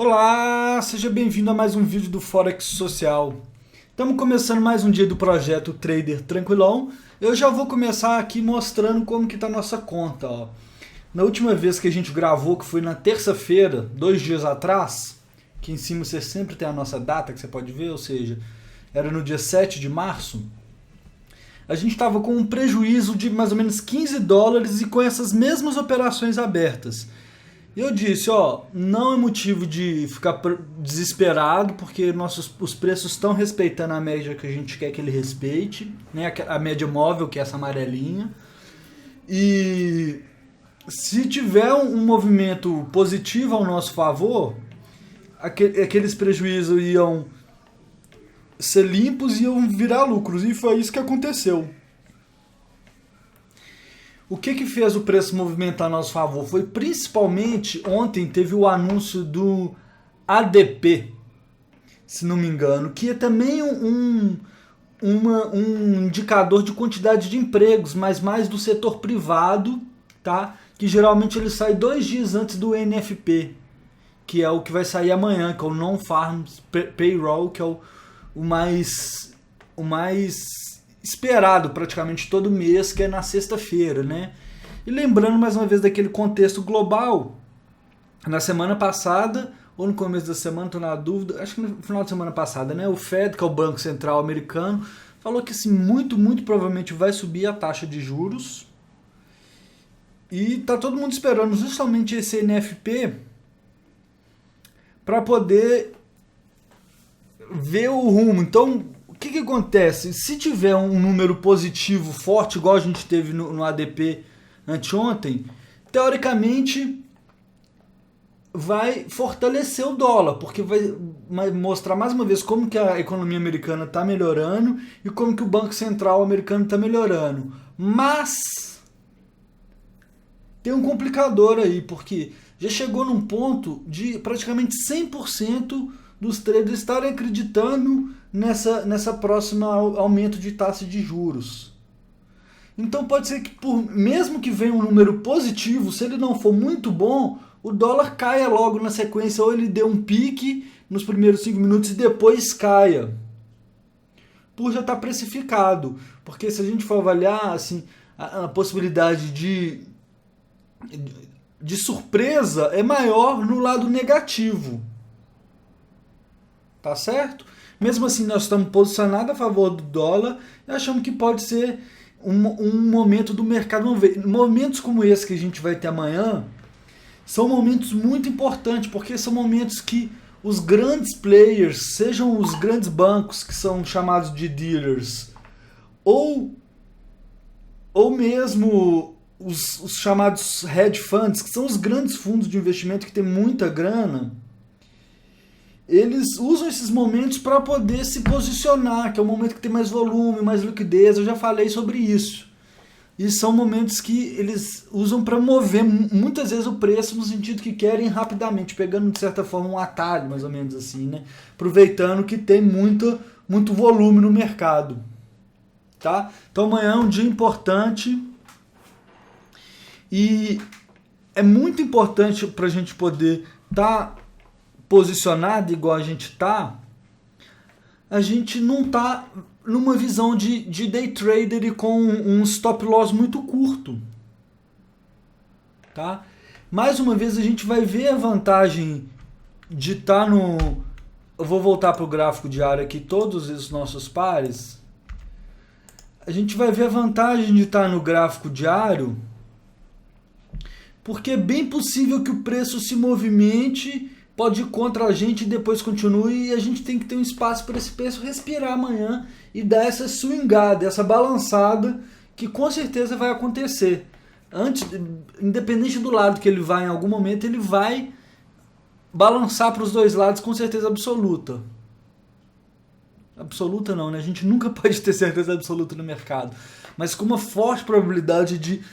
Olá, seja bem-vindo a mais um vídeo do Forex Social. Estamos começando mais um dia do projeto Trader Tranquilão. Eu já vou começar aqui mostrando como que está a nossa conta. Ó. Na última vez que a gente gravou, que foi na terça-feira, 2 dias atrás, que em cima você sempre tem a nossa data que você pode ver, ou seja, era no dia 7 de março, a gente estava com um prejuízo de mais ou menos $15 e com essas mesmas operações abertas. Eu disse, ó, não é motivo de ficar desesperado, porque os preços estão respeitando a média que a gente quer que ele respeite, né? A média móvel, que é essa amarelinha. E se tiver um movimento positivo ao nosso favor, aqueles prejuízos iam ser limpos e iam virar lucros. E foi isso que aconteceu. O que fez o preço movimentar a nosso favor? Foi principalmente, ontem teve o anúncio do ADP, se não me engano, que é também um indicador de quantidade de empregos, mas mais do setor privado, tá? Que geralmente ele sai 2 dias antes do NFP, que é o que vai sair amanhã, que é o Non-Farm Payroll, que é o mais esperado praticamente todo mês, que é na sexta-feira, né? E lembrando mais uma vez daquele contexto global, na semana passada, ou no começo da semana, estou na dúvida, acho que no final de semana passada, né? O Fed, que é o Banco Central Americano, falou que assim, muito provavelmente vai subir a taxa de juros. E tá todo mundo esperando justamente esse NFP para poder ver o rumo. Então, o que acontece? Se tiver um número positivo forte, igual a gente teve no ADP anteontem, teoricamente vai fortalecer o dólar, porque vai mostrar mais uma vez como que a economia americana está melhorando e como que o Banco Central americano está melhorando. Mas tem um complicador aí, porque já chegou num ponto de praticamente 100% dos traders estarem acreditando nessa próxima aumento de taxa de juros. Então pode ser que, mesmo que venha um número positivo, se ele não for muito bom, o dólar caia logo na sequência, ou ele dê um pique nos primeiros 5 minutos e depois caia, por já estar precificado. Porque se a gente for avaliar assim, a possibilidade de surpresa é maior no lado negativo. Tá certo? Mesmo assim, nós estamos posicionados a favor do dólar e achamos que pode ser um momento do mercado. Vamos ver, momentos como esse que a gente vai ter amanhã são momentos muito importantes, porque são momentos que os grandes players, sejam os grandes bancos que são chamados de dealers, ou mesmo os chamados hedge funds, que são os grandes fundos de investimento que têm muita grana, eles usam esses momentos para poder se posicionar, que é o momento que tem mais volume, mais liquidez. Eu já falei sobre isso. E são momentos que eles usam para mover muitas vezes o preço no sentido que querem rapidamente, pegando de certa forma um atalho, mais ou menos assim, né? Aproveitando que tem muito volume no mercado. Tá? Então amanhã é um dia importante e é muito importante para a gente poder estar posicionado igual a gente não tá numa visão de day trader e com um stop loss muito curto, tá? Mais uma vez a gente vai ver a vantagem de estar eu vou voltar para o gráfico diário aqui, todos os nossos pares. A gente vai ver a vantagem de estar no gráfico diário, porque é bem possível que o preço se movimente, pode ir contra a gente e depois continue, e a gente tem que ter um espaço para esse preço respirar amanhã e dar essa swingada, essa balançada, que com certeza vai acontecer. Independente do lado que ele vai, em algum momento ele vai balançar para os dois lados com certeza absoluta. Absoluta não, né? A gente nunca pode ter certeza absoluta no mercado, mas com uma forte probabilidade de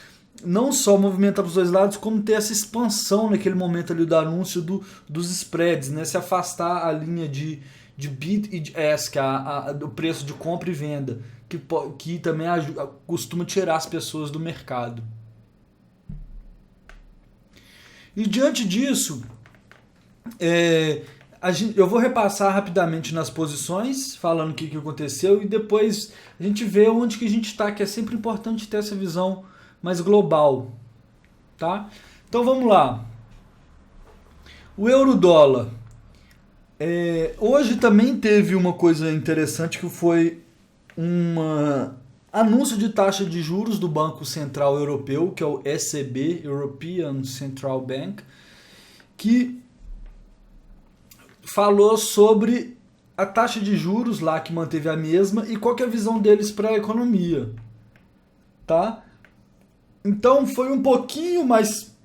não só movimentar para os dois lados, como ter essa expansão naquele momento ali do anúncio dos spreads, né? Se afastar a linha de bid e de ask, do preço de compra e venda, que também costuma tirar as pessoas do mercado. E diante disso, Eu vou repassar rapidamente nas posições, falando o que aconteceu, e depois a gente vê onde que a gente está, que é sempre importante ter essa visão mais global, tá? Então vamos lá. O euro-dólar. Hoje também teve uma coisa interessante que foi um anúncio de taxa de juros do Banco Central Europeu, que é o ECB, European Central Bank, que falou sobre a taxa de juros lá, que manteve a mesma, e qual que é a visão deles para a economia, tá? Então foi um pouquinho mais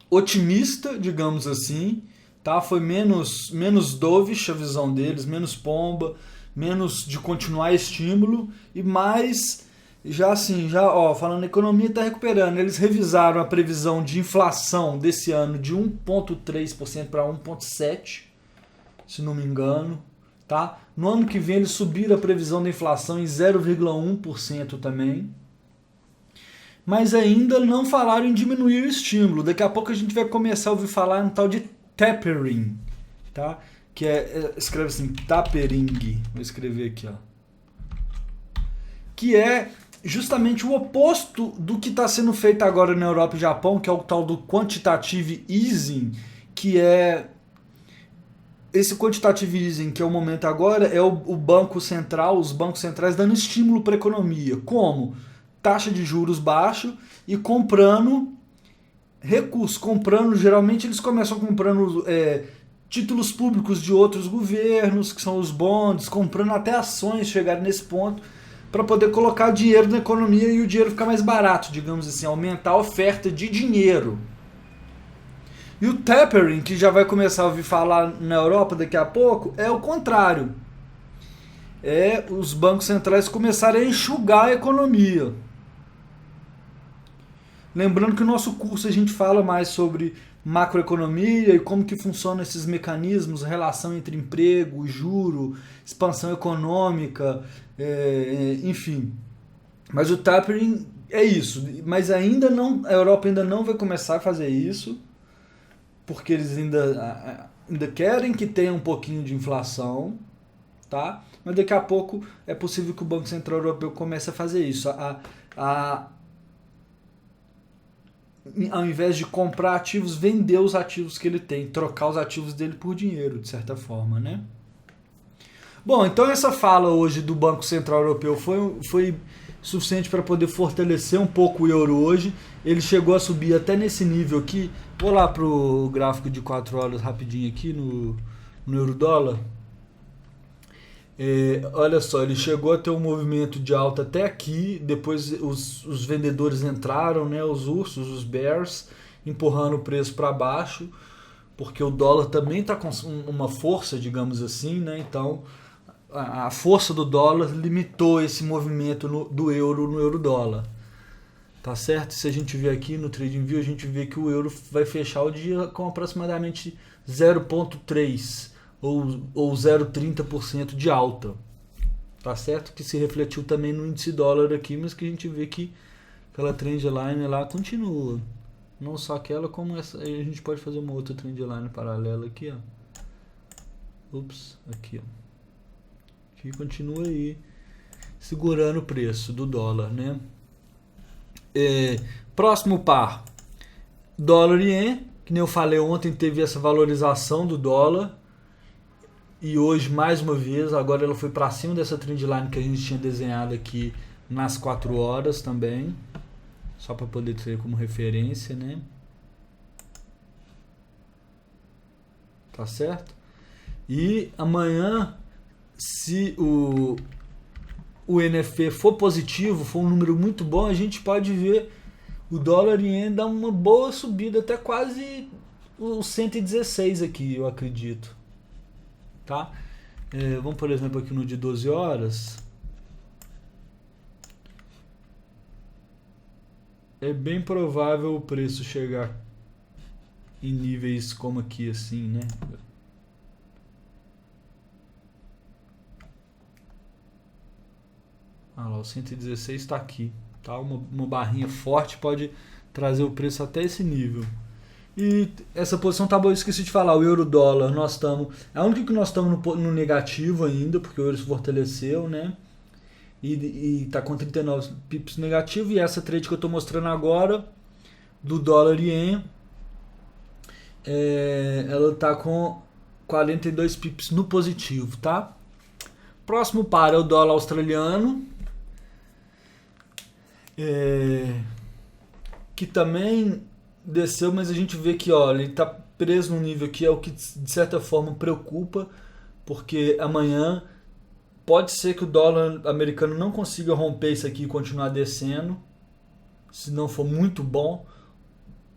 otimista, digamos assim, tá? Foi menos dovish a visão deles, menos pomba, menos de continuar estímulo e mais falando economia está recuperando. Eles revisaram a previsão de inflação desse ano de 1,3% para 1,7%, se não me engano, tá? No ano que vem eles subiram a previsão da inflação em 0,1% também. Mas ainda não falaram em diminuir o estímulo. Daqui a pouco a gente vai começar a ouvir falar em tal de tapering, tá? Que escreve assim, tapering. Vou escrever aqui, ó. Que é justamente o oposto do que está sendo feito agora na Europa e Japão, que é o tal do quantitative easing, que é esse quantitative easing, que é o momento agora, é o Banco Central, os bancos centrais dando estímulo para a economia. Como? Taxa de juros baixo e comprando recursos. Geralmente eles começam comprando títulos públicos de outros governos, que são os bonds, comprando até ações, chegarem nesse ponto, para poder colocar dinheiro na economia e o dinheiro ficar mais barato, digamos assim, aumentar a oferta de dinheiro. E o tapering, que já vai começar a ouvir falar na Europa daqui a pouco, é o contrário. Os bancos centrais começarem a enxugar a economia. Lembrando que no nosso curso a gente fala mais sobre macroeconomia e como que funcionam esses mecanismos, relação entre emprego, juro, expansão econômica, enfim. Mas o tapering é isso. Mas ainda não, a Europa ainda não vai começar a fazer isso, porque eles ainda querem que tenha um pouquinho de inflação, tá? Mas daqui a pouco é possível que o Banco Central Europeu comece a fazer isso. Ao invés de comprar ativos, vender os ativos que ele tem, trocar os ativos dele por dinheiro, de certa forma, né? Bom, então essa fala hoje do Banco Central Europeu foi suficiente para poder fortalecer um pouco o euro hoje. Ele chegou a subir até nesse nível aqui. Vou lá para o gráfico de 4 horas rapidinho aqui no euro-dólar. Olha só, ele chegou a ter um movimento de alta até aqui, depois os vendedores entraram, né, os ursos, os bears, empurrando o preço para baixo, porque o dólar também está com uma força, digamos assim, né, então a força do dólar limitou esse movimento do euro no euro-dólar. Tá certo? Se a gente ver aqui no TradingView, a gente vê que o euro vai fechar o dia com aproximadamente 0,3% ou 0,30% de alta. Tá certo? Que se refletiu também no índice dólar aqui, mas que a gente vê que aquela trendline lá continua. Não só aquela, como essa. A gente pode fazer uma outra trendline paralela aqui, ó. Aqui, ó. Que continua aí segurando o preço do dólar, né? Próximo par, dólar e ien, que nem eu falei ontem, teve essa valorização do dólar. E hoje, mais uma vez, agora ela foi para cima dessa trendline que a gente tinha desenhado aqui nas 4 horas também. Só para poder ter como referência, né? Tá certo? E amanhã, se o NFP for positivo, for um número muito bom, a gente pode ver o dólar e ien dar uma boa subida, até quase os 116 aqui, eu acredito. Tá? Vamos, por exemplo, aqui no de 12 horas. É bem provável o preço chegar em níveis como aqui, assim, né? Ah lá, o 116 está aqui. Tá? Uma barrinha forte pode trazer o preço até esse nível. E essa posição tá boa, eu esqueci de falar, o euro-dólar, nós estamos... É a única que nós estamos no negativo ainda, porque o euro se fortaleceu, né? E tá com 39 pips negativo, e essa trade que eu tô mostrando agora, do dólar ien, ela tá com 42 pips no positivo, tá? Próximo par é o dólar australiano, que também desceu, mas a gente vê que, olha, ele está preso num nível que é o que de certa forma preocupa, porque amanhã pode ser que o dólar americano não consiga romper isso aqui e continuar descendo. Se não for muito bom,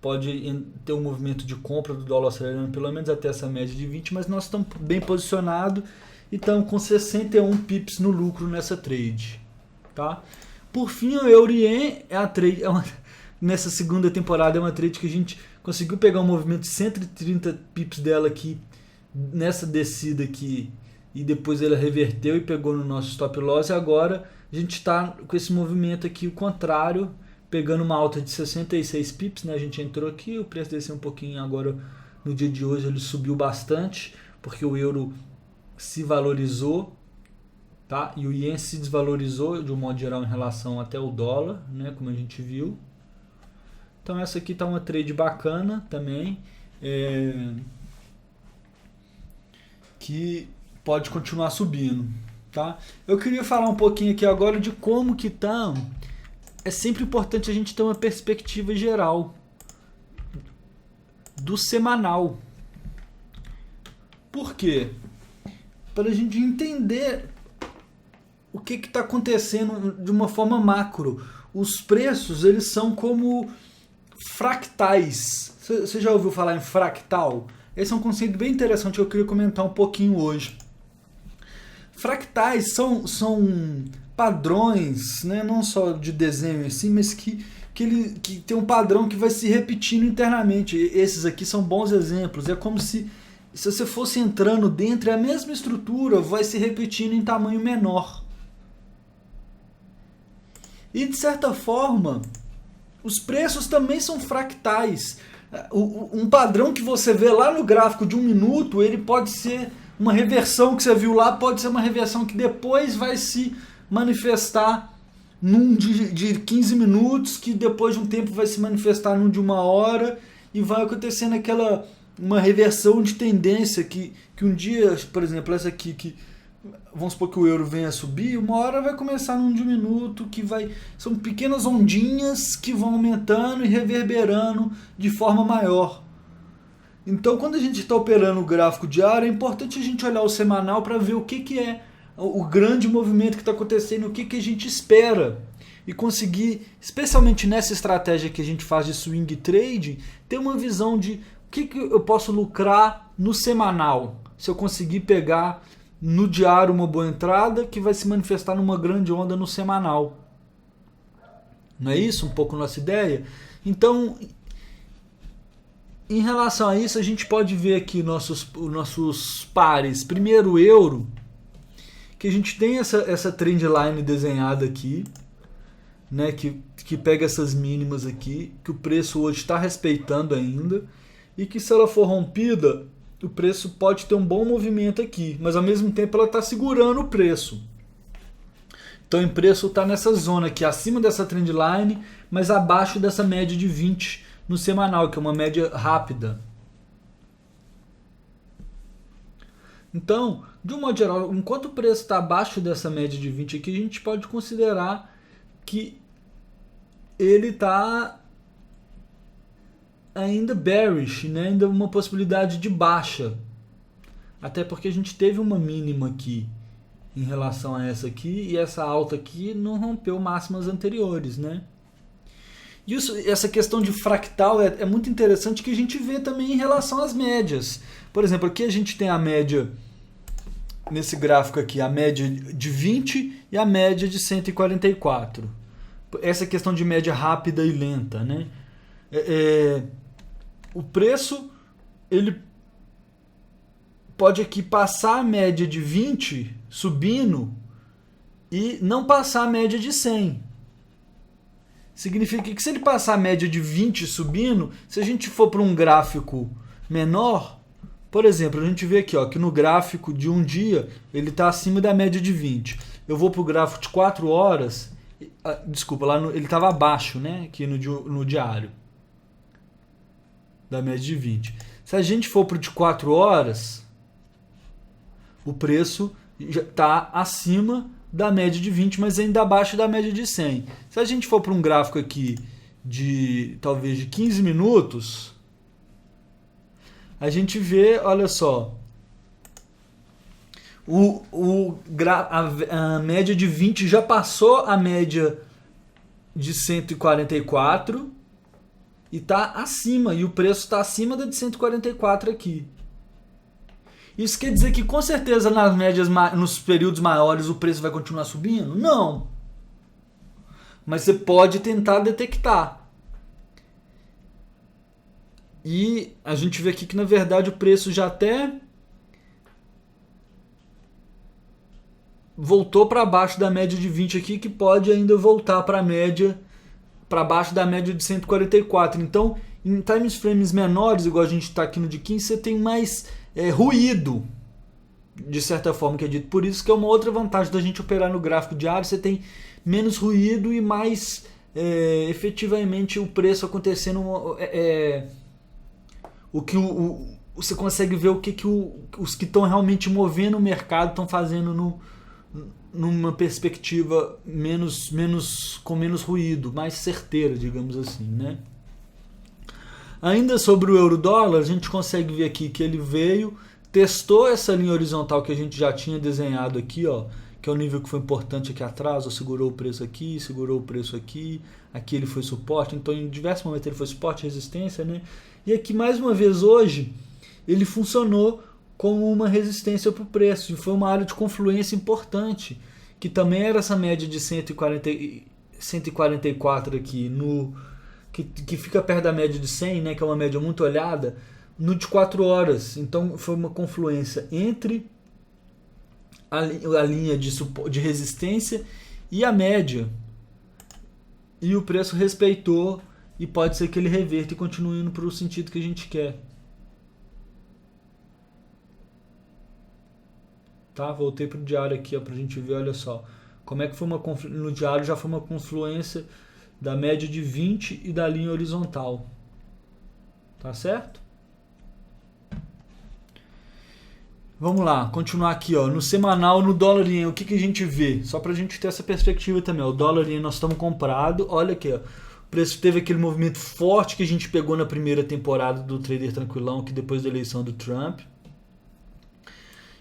pode ter um movimento de compra do dólar australiano, pelo menos até essa média de 20, mas nós estamos bem posicionados e estamos com 61 pips no lucro nessa trade, tá? Por fim, o euro-ien é a trade, nessa segunda temporada é uma trade que a gente conseguiu pegar um movimento de 130 pips dela aqui, nessa descida aqui, e depois ela reverteu e pegou no nosso stop loss, e agora a gente está com esse movimento aqui, o contrário, pegando uma alta de 66 pips, né? A gente entrou aqui, o preço desceu um pouquinho agora, no dia de hoje ele subiu bastante, porque o euro se valorizou, tá? E o ien se desvalorizou de um modo geral em relação até o dólar, né? Como a gente viu. Então essa aqui tá uma trade bacana também, que pode continuar subindo, tá? Eu queria falar um pouquinho aqui agora de como que tá. É sempre importante a gente ter uma perspectiva geral do semanal. Por quê? Para a gente entender o que está acontecendo de uma forma macro. Os preços, eles são como fractais. Você já ouviu falar em fractal? Esse é um conceito bem interessante que eu queria comentar um pouquinho hoje. Fractais são padrões, né, não só de desenho assim, mas que tem um padrão que vai se repetindo internamente. Esses aqui são bons exemplos. É como se você fosse entrando dentro, a mesma estrutura vai se repetindo em tamanho menor. E de certa forma, os preços também são fractais. Um padrão que você vê lá no gráfico de 1 minuto, ele pode ser uma reversão que você viu lá, pode ser uma reversão que depois vai se manifestar num de 15 minutos, que depois de um tempo vai se manifestar num de 1 hora, e vai acontecendo uma reversão de tendência que um dia, por exemplo, essa aqui, que vamos supor que o euro venha a subir, 1 hora vai começar num de 1 minuto, são pequenas ondinhas que vão aumentando e reverberando de forma maior. Então, quando a gente está operando o gráfico diário, é importante a gente olhar o semanal para ver o que é o grande movimento que está acontecendo, o que a gente espera, e conseguir, especialmente nessa estratégia que a gente faz de swing trade, ter uma visão de o que eu posso lucrar no semanal, se eu conseguir pegar no diário uma boa entrada que vai se manifestar numa grande onda no semanal. Não é isso um pouco nossa ideia? Então, em relação a isso, a gente pode ver aqui nossos pares. Primeiro, o euro, que a gente tem essa trend line desenhada aqui, né, que pega essas mínimas aqui, que o preço hoje está respeitando ainda, e que se ela for rompida, o preço pode ter um bom movimento aqui, mas ao mesmo tempo ela está segurando o preço. Então o preço está nessa zona aqui, acima dessa trend line, mas abaixo dessa média de 20 no semanal, que é uma média rápida. Então, de um modo geral, enquanto o preço está abaixo dessa média de 20 aqui, a gente pode considerar que ele está ainda bearish, né? Ainda uma possibilidade de baixa. Até porque a gente teve uma mínima aqui em relação a essa aqui, e essa alta aqui não rompeu máximas anteriores, né? E essa questão de fractal é muito interessante, que a gente vê também em relação às médias. Por exemplo, aqui a gente tem a média, nesse gráfico aqui, a média de 20 e a média de 144. Essa questão de média rápida e lenta, né? O preço, ele pode aqui passar a média de 20 subindo e não passar a média de 100. significa que se ele passar a média de 20 subindo, se a gente for para um gráfico menor, por exemplo, a gente vê aqui ó, que no gráfico de um dia ele está acima da média de 20. Eu vou para o gráfico de 4 horas, desculpa, lá ele estava abaixo, né? Aqui no diário, da média de 20. Se a gente for para o de 4 horas, o preço já está acima da média de 20, mas ainda abaixo da média de 100. Se a gente for para um gráfico aqui de talvez de 15 minutos, a gente vê, olha só, a média de 20 já passou a média de 144 e está acima, e o preço está acima da de 144 aqui. Isso quer dizer que com certeza nas médias, nos períodos maiores o preço vai continuar subindo? Não. Mas você pode tentar detectar. E a gente vê aqui que na verdade o preço já até voltou para baixo da média de 20 aqui, que pode ainda voltar para a média, para baixo da média de 144. Então, em time frames menores, igual a gente está aqui no de 15, você tem mais ruído, de certa forma, que é dito. Por isso que é uma outra vantagem da gente operar no gráfico diário, você tem menos ruído e mais efetivamente o preço acontecendo, você consegue ver o que os que estão realmente movendo o mercado estão fazendo numa perspectiva com menos ruído, mais certeira, digamos assim, né? Ainda sobre o euro-dólar, a gente consegue ver aqui que ele veio, testou essa linha horizontal que a gente já tinha desenhado aqui, ó, que é o nível que foi importante aqui atrás, ó, segurou o preço aqui, segurou o preço aqui, aqui ele foi suporte, então em diversos momentos ele foi suporte, resistência, né? E aqui mais uma vez hoje ele funcionou como uma resistência para o preço, e foi uma área de confluência importante, que também era essa média de 144 aqui, que fica perto da média de 100, né, que é uma média muito olhada, no de 4 horas. Então foi uma confluência entre a linha de resistência e a média, e o preço respeitou, e pode ser que ele reverta e continue indo para o sentido que a gente quer. Tá? Voltei para o diário aqui para a gente ver, olha só, como é que foi no diário já foi uma confluência da média de 20 e da linha horizontal. Tá certo? Vamos lá, continuar aqui, ó, no semanal, no dólar ien, o que a gente vê? Só para a gente ter essa perspectiva também, ó, o dólar ien nós estamos comprado, olha aqui, ó, o preço teve aquele movimento forte que a gente pegou na primeira temporada do Trader Tranquilão, que depois da eleição do Trump.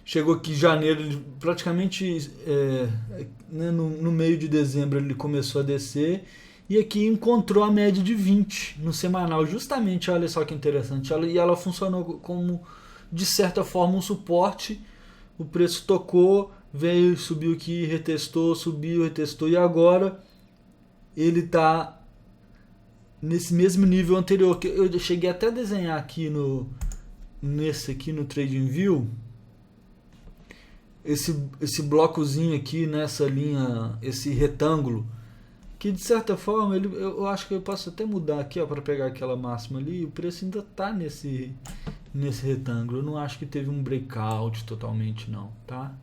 Chegou aqui em janeiro, ele praticamente né, no meio de dezembro ele começou a descer, e aqui encontrou a média de 20 no semanal, justamente, olha só que interessante, e ela funcionou como, de certa forma, um suporte. O preço tocou, veio, subiu aqui, retestou, subiu, retestou, e agora ele está nesse mesmo nível anterior, que eu cheguei até a desenhar aqui nesse aqui no TradingView, esse blocozinho aqui nessa linha, esse retângulo, que de certa forma eu acho que eu posso até mudar aqui para pegar aquela máxima ali, o preço ainda está nesse retângulo. Eu não acho que teve um breakout totalmente não, tá?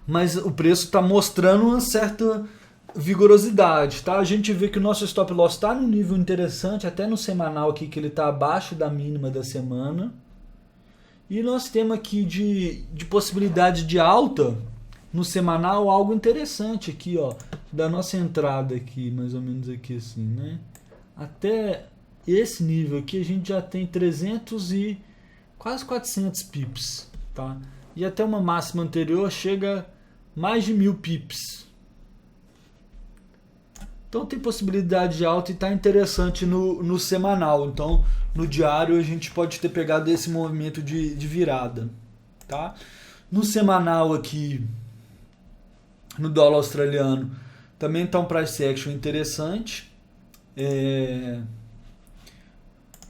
Mas o preço está mostrando uma certa vigorosidade, tá? A gente vê que o nosso stop loss está num nível interessante, até no semanal aqui, que ele está abaixo da mínima da semana. E nós temos aqui de possibilidade de alta no semanal algo interessante aqui, ó, da nossa entrada aqui, mais ou menos aqui assim, né? Até esse nível aqui a gente já tem 300 e quase 400 pips, tá? E até uma máxima anterior chega mais de 1000 pips. Então tem possibilidade de alta e está interessante no semanal. Então no diário a gente pode ter pegado esse movimento de virada, tá? No semanal aqui, no dólar australiano, também está um price action interessante.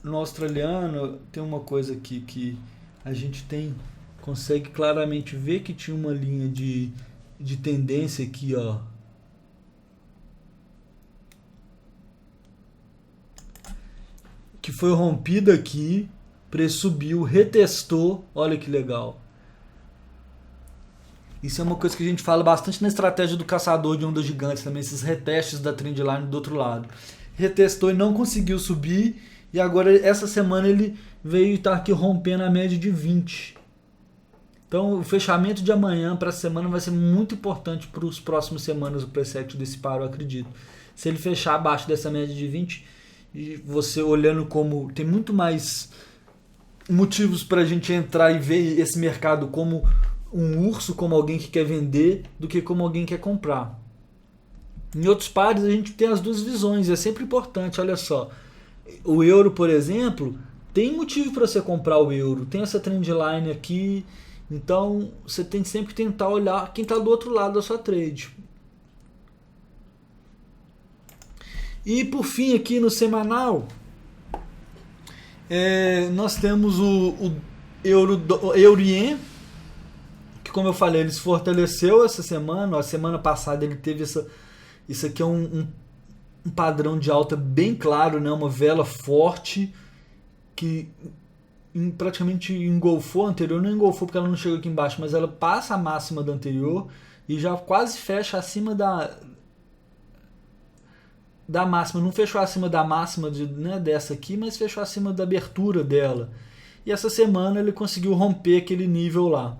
No australiano tem uma coisa aqui que a gente tem consegue claramente ver que tinha uma linha de tendência aqui, ó. Que foi rompida aqui, preço subiu, retestou, olha que legal. Isso é uma coisa que a gente fala bastante na estratégia do caçador de ondas gigantes também, esses retestes da trendline do outro lado. Retestou e não conseguiu subir, e agora essa semana ele veio estar aqui rompendo a média de 20. Então o fechamento de amanhã para a semana vai ser muito importante para os próximos semanas o price action desse par, eu acredito. Se ele fechar abaixo dessa média de 20, e você olhando como tem muito mais motivos para a gente entrar e ver esse mercado como um urso, como alguém que quer vender, do que como alguém que quer comprar. Em outros pares a gente tem as duas visões, é sempre importante, olha só. O euro, por exemplo, tem motivo para você comprar o euro, tem essa trendline aqui, então você tem sempre que tentar olhar quem está do outro lado da sua trade. E por fim aqui no semanal, nós temos o Euro-Yen, que como eu falei, ele se fortaleceu essa semana. A semana passada ele teve isso aqui é um padrão de alta bem claro, né? Uma vela forte que praticamente engolfou a anterior, não engolfou porque ela não chegou aqui embaixo, mas ela passa a máxima da anterior e já quase fecha acima da máxima, não fechou acima da máxima dessa aqui, mas fechou acima da abertura dela. E essa semana ele conseguiu romper aquele nível lá.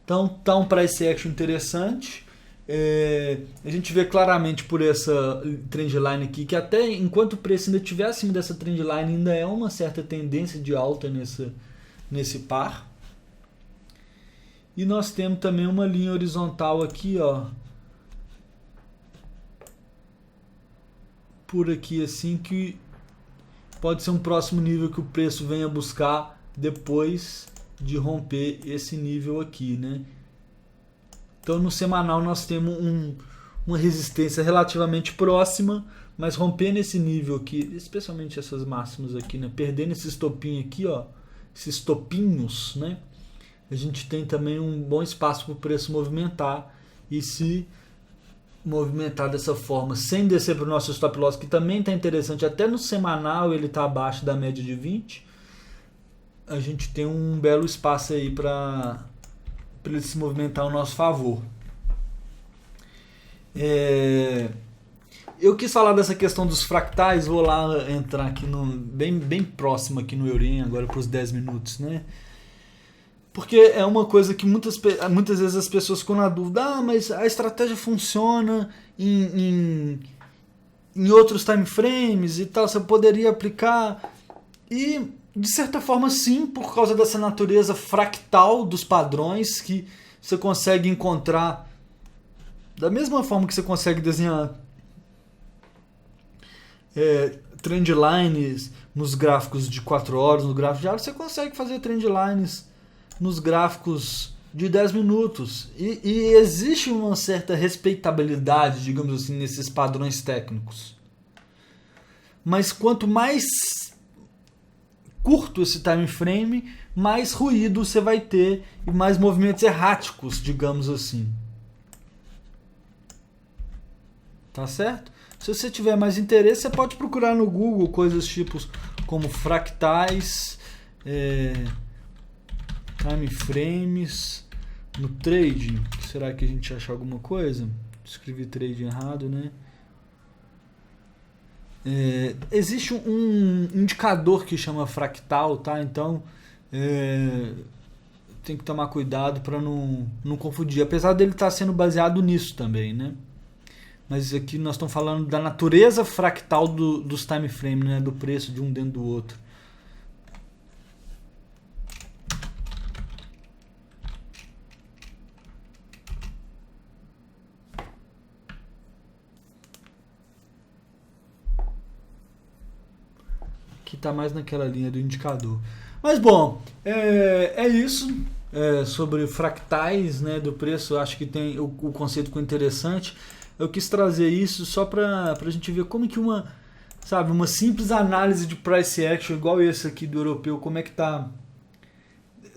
Então tá um price action interessante. A gente vê claramente por essa trendline aqui que até enquanto o preço ainda estiver acima dessa trendline, ainda é uma certa tendência de alta nesse par. E nós temos também uma linha horizontal aqui, ó, por aqui assim, que pode ser um próximo nível que o preço venha buscar depois de romper esse nível aqui, né? Então no semanal nós temos uma resistência relativamente próxima, mas rompendo esse nível aqui, especialmente essas máximas aqui, né? Perdendo esse estopinho aqui, ó, esses topinhos, né? A gente tem também um bom espaço para o preço movimentar, e se movimentar dessa forma, sem descer para o nosso stop loss, que também está interessante, até no semanal ele está abaixo da média de 20, a gente tem um belo espaço aí para ele se movimentar ao nosso favor. Eu quis falar dessa questão dos fractais, vou lá entrar aqui bem próximo aqui no Eurinho agora para os 10 minutos, né? Porque é uma coisa que muitas vezes as pessoas ficam na dúvida, mas a estratégia funciona em outros time frames e tal, você poderia aplicar. E de certa forma sim, por causa dessa natureza fractal dos padrões que você consegue encontrar, da mesma forma que você consegue desenhar trend lines nos gráficos de 4 horas, no gráfico diário, você consegue fazer trend lines nos gráficos de 10 minutos. E existe uma certa respeitabilidade, digamos assim, nesses padrões técnicos. Mas quanto mais curto esse time frame, mais ruído você vai ter e mais movimentos erráticos, digamos assim. Tá certo? Se você tiver mais interesse, você pode procurar no Google coisas tipos como fractais, time frames, no trading. Será que a gente acha alguma coisa? Escrevi trading errado, né? Existe um indicador que chama fractal, tá? Então tem que tomar cuidado para não confundir, apesar dele estar sendo baseado nisso também, né? Mas aqui nós estamos falando da natureza fractal dos time frames, né? Do preço de um dentro do outro. Que está mais naquela linha do indicador. Mas bom, é isso sobre fractais, né, do preço. Eu acho que tem o conceito ficou interessante. Eu quis trazer isso só para a gente ver como que uma simples análise de price action igual esse aqui do europeu, como é que tá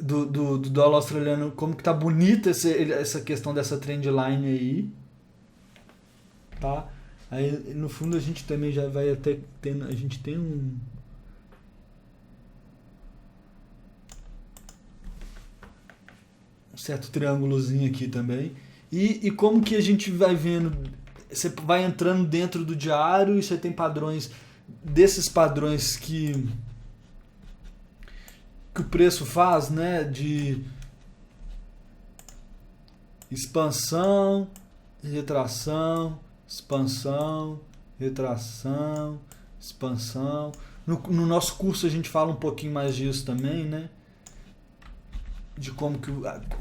do dólar australiano, como que tá bonita essa questão dessa trendline aí, tá? Aí no fundo a gente também já vai até tendo, a gente tem um certo triângulozinho aqui também. E como que a gente vai vendo, você vai entrando dentro do diário e você tem padrões, desses padrões que o preço faz, né, de expansão, retração, expansão, retração, expansão. No nosso curso a gente fala um pouquinho mais disso também, né, de como que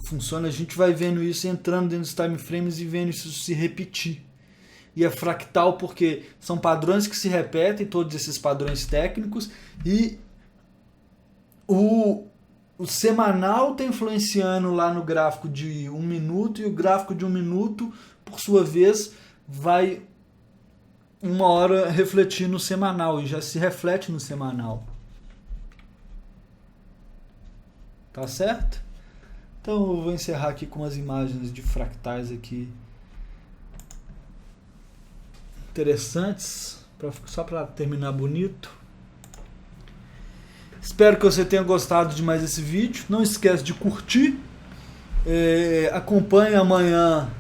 funciona. A gente vai vendo isso, entrando dentro dos time frames e vendo isso se repetir. E é fractal porque são padrões que se repetem, todos esses padrões técnicos, e o semanal está influenciando lá no gráfico de 1 minuto, e o gráfico de 1 minuto, por sua vez, vai uma hora refletir no semanal, e já se reflete no semanal. Tá certo? Então eu vou encerrar aqui com umas imagens de fractais aqui interessantes, só para terminar bonito. Espero que você tenha gostado de mais esse vídeo. Não esquece de curtir. Acompanhe amanhã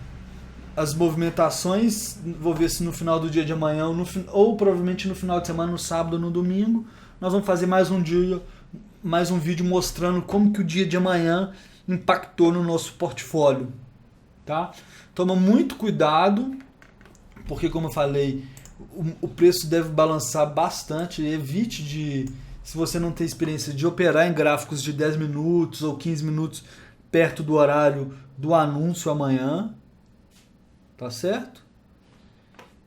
as movimentações. Vou ver se no final do dia de amanhã ou provavelmente no final de semana, no sábado ou no domingo, nós vamos fazer mais um vídeo mostrando como que o dia de amanhã impactou no nosso portfólio, tá? Toma muito cuidado, porque como eu falei, o preço deve balançar bastante. Evite se você não tem experiência de operar em gráficos de 10 minutos ou 15 minutos perto do horário do anúncio amanhã, tá certo?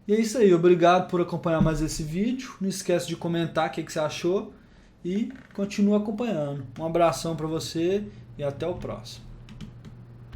E é isso aí, obrigado por acompanhar mais esse vídeo. Não esquece de comentar o que você achou e continua acompanhando. Um abração para você e até o próximo.